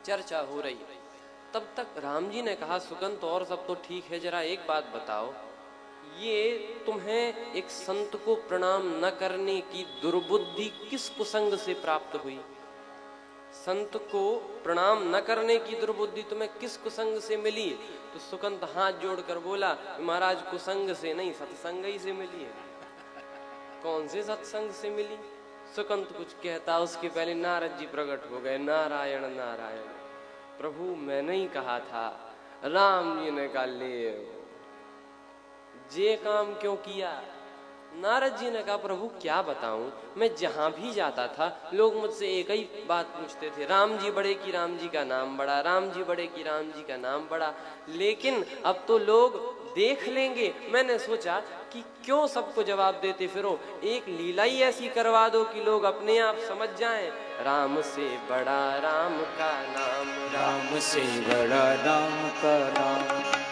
चर्चा हो रही। तब तक राम जी ने कहा, सुकंत और सब तो ठीक है, जरा एक बात बताओ, ये तुम्हें एक संत को प्रणाम न करने की दुर्बुद्धि किस कुसंग से प्राप्त हुई? संत को प्रणाम न करने की दुर्बुद्धि तुम्हें किस कुसंग से मिली? तो सुकंत हाथ जोड़कर बोला, महाराज कुसंग से नहीं, सत्संग ही से मिली है। कौन से सत्संग से मिली? सुकंत कुछ कहता उसके पहले नारद जी प्रकट हो गए। नारायण नारायण, प्रभु मैंने ही कहा था। राम जी ने कहा, ले जे काम क्यों किया? नारद जी ने कहा, प्रभु क्या बताऊं, मैं जहां भी जाता था लोग मुझसे एक ही बात पूछते थे, राम जी बड़े की राम जी का नाम बड़ा, राम जी बड़े की राम जी का नाम बड़ा। लेकिन अब तो लोग देख लेंगे, मैंने सोचा कि क्यों सबको जवाब देते फिरो, एक लीला ही ऐसी करवा दो कि लोग अपने आप समझ जाएं, राम से बड़ा राम का नाम, राम से बड़ा राम का नाम,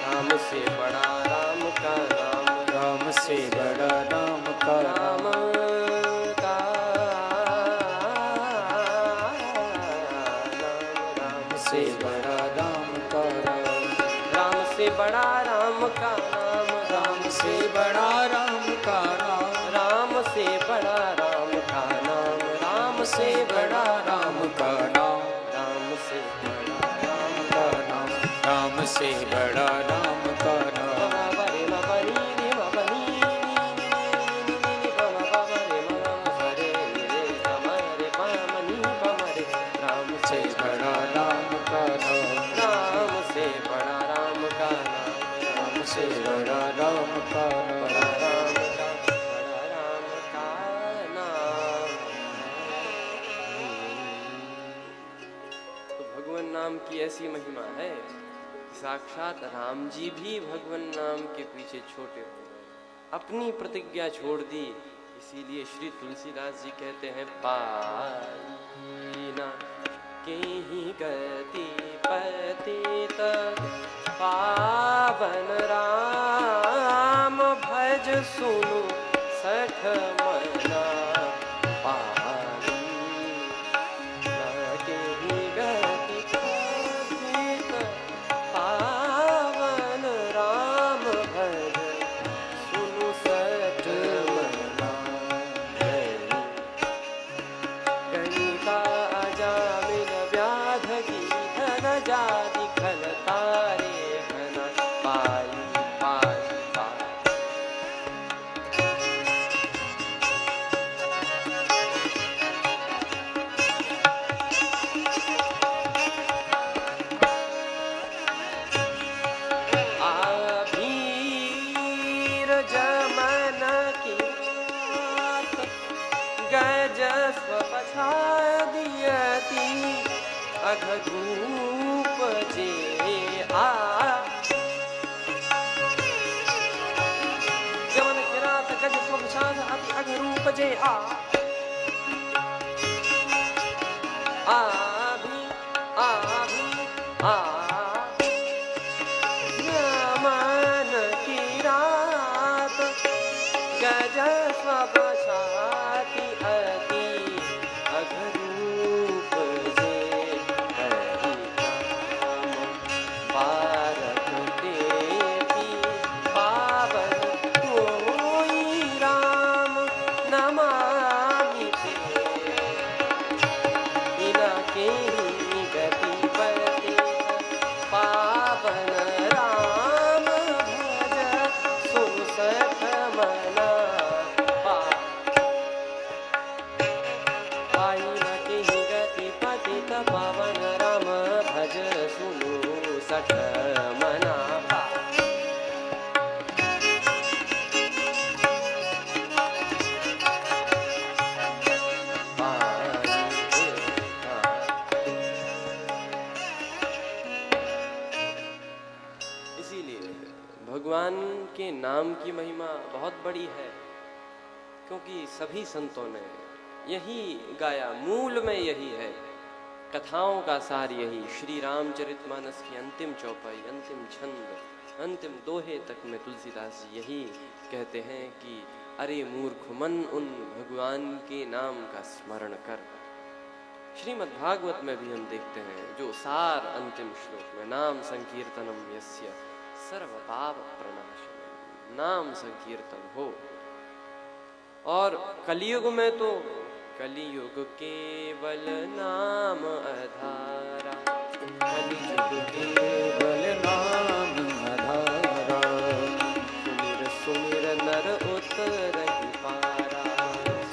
राम से बड़ा राम का नाम, राम से बड़ा राम का नाम, राम से बड़ा राम का नाम, राम से बड़ा राम का नाम, राम से बड़ा राम का नाम, राम से बड़ा राम का नाम, राम से बड़ा राम का नाम, राम से बड़ा राम का नाम, राम से बड़ा राम का नाम। से बड़ा राम का नाम, राम से बड़ा राम का नाम, राम से बड़ा राम का नाम, बड़ा राम का नाम। तो भगवान नाम की ऐसी महिमा है, साक्षात राम जी भी भगवान नाम के पीछे छोटे हो गए, अपनी प्रतिज्ञा छोड़ दी। इसीलिए श्री तुलसीदास जी कहते हैं, पाईना केहि गति पतित पावन राम, भज सुनु सठ मना, पाईना केहि गति पतित पावन राम, भज सुनु सठ मना। गणिका अजामिल व्याध की धन जाति खल तारे घन, पाई पाई पाई। आभीर जमन की गज स्वपछा दियति, अघधूप जे आ। जमन किरात गज स्वपछा अति अघरूप जे आ। आभी आभी आ यमन किरात गज स्वपछाति अति अघरूप जे, हरि नाम पारक देती पावन कोई राम, नमामि ते इनके गति पति पावन राम, भज सुन सठ मना, पाइनके गति पतित पावन राम, भज सुनु सठ मना। इसीलिए भगवान के नाम की महिमा बहुत बड़ी है, क्योंकि सभी संतों ने यही गाया, मूल में यही है, कथाओं का सार यही। श्री रामचरितमानस की अंतिम चौपाई, अंतिम छंद, अंतिम दोहे तक में तुलसीदास जी यही कहते हैं कि अरे मूर्ख मन, उन भगवान के नाम का स्मरण कर। श्रीमद् भागवत में भी हम देखते हैं जो सार अंतिम श्लोक में नाम संकीर्तनम यस्य सर्व पाप प्रणाशनम, नाम संकीर्तन हो। और कलियुग में तो कलियुग केवल नाम आधारा, कलियुग केवल नाम आधारा, सुमिर सुमिर नर उतरहि पारा,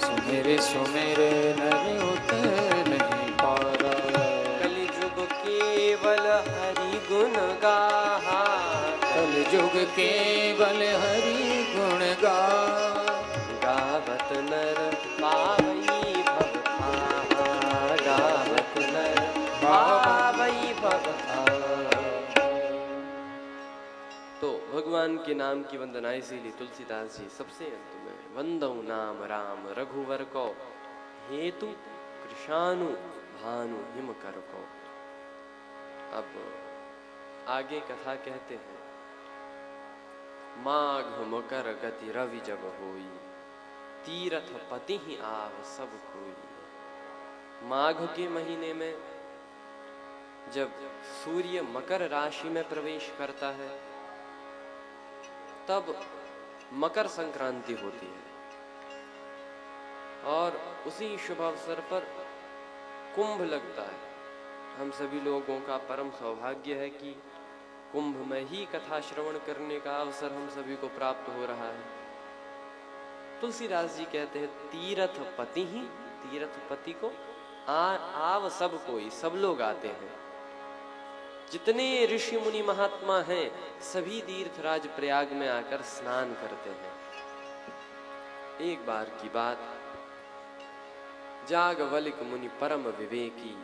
सुमिर सुमिर नर उतरहि पारा। कलियुग केवल हरि गुण गाहा, कलियुग केवल हरि गुण गावत नर पावई भव आहा, गावत नर पावई भव आहा। तो भगवान के नाम की वंदना इसीलिए तुलसीदास जी सबसे अंत में वंदौ नाम राम रघुवर को, हेतु कृशानु भानु हिम कर को। अब आगे कथा कहते हैं, माघ मकर गति रवि जब होई, तीरथ पति ही आव सब कोई। माघ के महीने में जब सूर्य मकर राशि में प्रवेश करता है तब मकर संक्रांति होती है, और उसी शुभ अवसर पर कुंभ लगता है। हम सभी लोगों का परम सौभाग्य है कि कुंभ में ही कथा श्रवण करने का अवसर हम सभी को प्राप्त हो रहा है। तुलसीदास जी कहते हैं तीरथ पति ही, तीरथ पति को आव सब कोई, सब लोग आते हैं। जितने ऋषि मुनि महात्मा हैं सभी तीर्थराज प्रयाग में आकर स्नान करते हैं। एक बार की बात, जागवलिक मुनि परम विवेकी,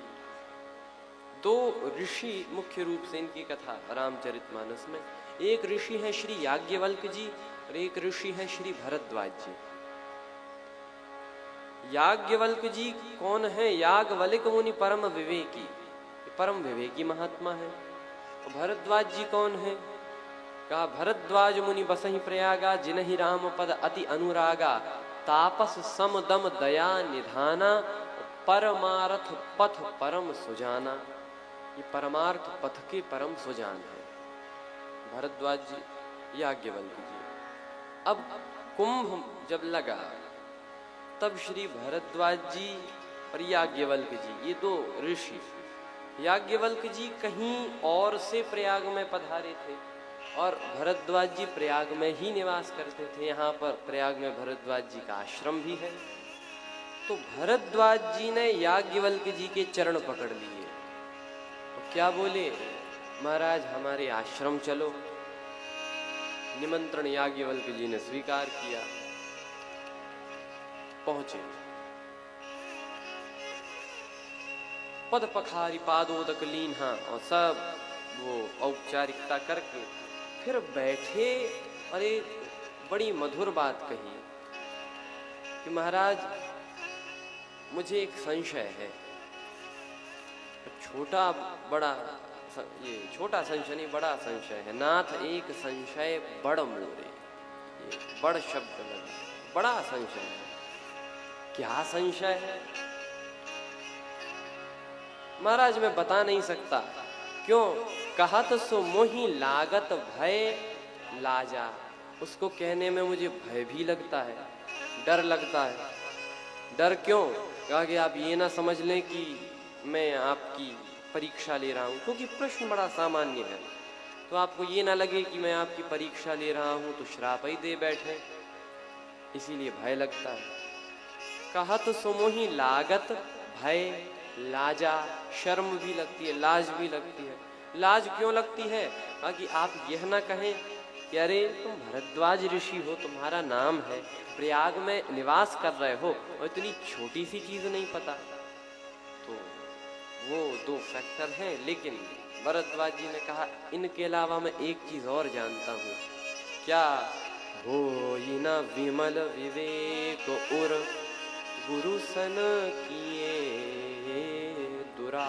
दो ऋषि मुख्य रूप से इनकी कथा रामचरितमानस में, एक ऋषि है श्री याज्ञवल्क जी और एक ऋषि है श्री भरद्वाज जी। याज्ञवल्क जी कौन है? याज्ञवल्क मुनि परम विवेकी, परम विवेकी महात्मा है। और भरद्वाज जी कौन है? कहा भरद्वाज मुनि बसहि प्रयागा, जिनहि राम पद अति अनुरागा, तापस सम दम दया निधाना, परमार्थ पथ परम सुजाना। ये परमार्थ पथ के परम सुजान है भरद्वाज जी, याज्ञवल्क जी। अब कुंभ जब लगा तब श्री भरद्वाज जी और याज्ञवल्क जी, ये दो ऋषि, याज्ञवल्क जी कहीं और से प्रयाग में पधारे थे और भरद्वाज जी प्रयाग में ही निवास करते थे। यहाँ पर प्रयाग में भरद्वाज जी का आश्रम भी है। तो भरद्वाज जी ने याज्ञवल्क जी के चरण पकड़ लिए और क्या बोले, महाराज हमारे आश्रम चलो। निमंत्रण याज्ञवल्क जी ने स्वीकार किया, पहुंचे। पद पखारी पादोदक लीन्हा, और सब वो औपचारिकता करके फिर बैठे। और एक बड़ी मधुर बात कही कि महाराज मुझे एक संशय है, छोटा बड़ा, ये छोटा संशय नहीं बड़ा संशय है। नाथ एक संशय बड़ मोरे, ये बड़ शब्द लगा, बड़ा संशय है। क्या संशय है? महाराज मैं बता नहीं सकता। क्यों? कहत सो मोहि लागत भय लाजा। उसको कहने में मुझे भय भी लगता है, डर लगता है। डर क्यों? कहा कि आप ये ना समझ लें कि मैं आपकी परीक्षा ले रहा हूं, क्योंकि प्रश्न बड़ा सामान्य है। तो आपको ये ना लगे कि मैं आपकी परीक्षा ले रहा हूं तो श्राप ही दे बैठे, इसीलिए भय लगता है। कहत सो मोहि लागत भय लाजा, शर्म भी लगती है, लाज भी लगती है। लाज क्यों लगती है? कि आप यह ना कहें कि अरे तुम भरद्वाज ऋषि हो, तुम्हारा नाम है, प्रयाग में निवास कर रहे हो और इतनी छोटी सी चीज नहीं पता। तो वो दो फैक्टर हैं। लेकिन भरद्वाज जी ने कहा इनके अलावा मैं एक चीज और जानता हूँ। क्या? हो न विमल विवेक उर, गुरु सन किए दुरा।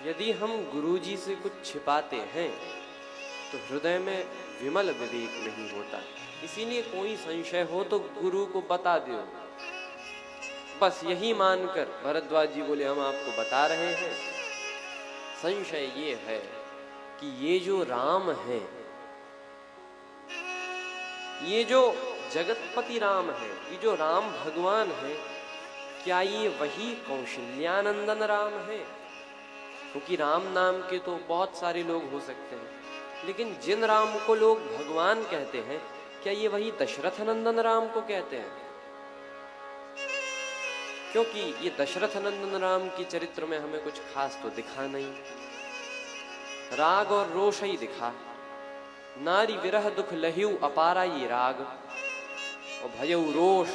यदि हम गुरु जी से कुछ छिपाते हैं तो हृदय में विमल विवेक नहीं होता। इसीलिए कोई संशय हो तो गुरु को बता दो। बस यही मानकर भरद्वाज जी बोले हम आपको बता रहे हैं, संशय ये है कि ये जो राम है, ये जो जगतपति राम है, ये जो राम भगवान है, क्या ये वही कौशल्यानंदन राम है? क्योंकि राम नाम के तो बहुत सारे लोग हो सकते हैं, लेकिन जिन राम को लोग भगवान कहते हैं, क्या ये वही दशरथ नंदन राम को कहते हैं? क्योंकि ये दशरथ नंदन राम की चरित्र में हमें कुछ खास तो दिखा नहीं, राग और रोष ही दिखा। नारी विरह दुख लह्यू अपारा ये राग, और भयऊ रोष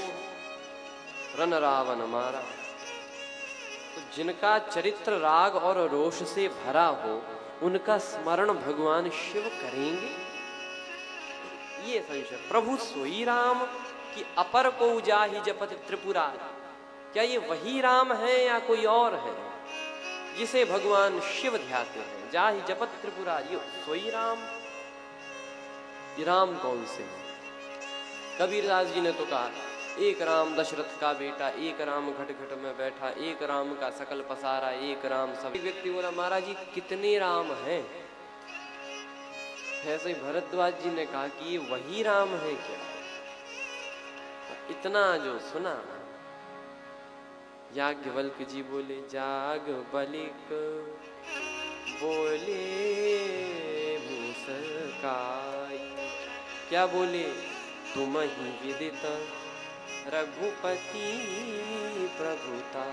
रन रावण मारा। तो जिनका चरित्र राग और रोष से भरा हो, उनका स्मरण भगवान शिव करेंगे? ये संशय। प्रभु सोई राम कि अपर को जाहि जपत त्रिपुरा, क्या ये वही राम है या कोई और है जिसे भगवान शिव ध्याते हैं? जाहि जपत त्रिपुरा, ये सोई राम। ये राम कौन से है? कबीरदास जी ने तो कहा, एक राम दशरथ का बेटा, एक राम घट घट में बैठा, एक राम का सकल पसारा, एक राम सब। व्यक्ति बोला, महाराज जी कितने राम हैं? ऐसे ही भरद्वाज जी ने कहा कि ये वही राम है क्या? इतना जो सुना, याज्ञवल्क जी बोले, जाग बलिक बोले मुस्काई। क्या बोले? तुम ही विदित रघुपति प्रभुता।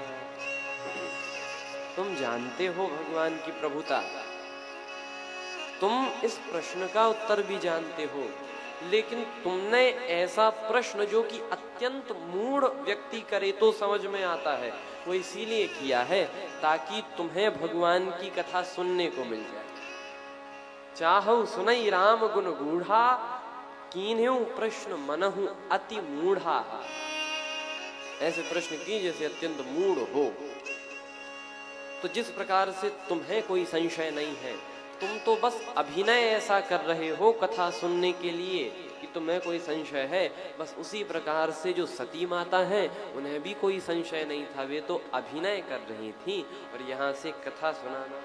तुम जानते हो भगवान की प्रभुता, तुम इस प्रश्न का उत्तर भी जानते हो, लेकिन तुमने ऐसा प्रश्न जो कि अत्यंत मूढ़ व्यक्ति करे तो समझ में आता है, वो इसीलिए किया है ताकि तुम्हें भगवान की कथा सुनने को मिल जाए। चाहु सुनई राम गुण गूढ़ा, कीन्हु प्रश्न मनहु अति मूढ़ा। ऐसे प्रश्न की जैसे अत्यंत मूढ़ हो। तो जिस प्रकार से तुम्हें कोई संशय नहीं है, तुम तो बस अभिनय ऐसा कर रहे हो कथा सुनने के लिए कि तुम्हें कोई संशय है, बस उसी प्रकार से जो सती माता हैं उन्हें भी कोई संशय नहीं था, वे तो अभिनय कर रही थी और यहाँ से कथा सुनाना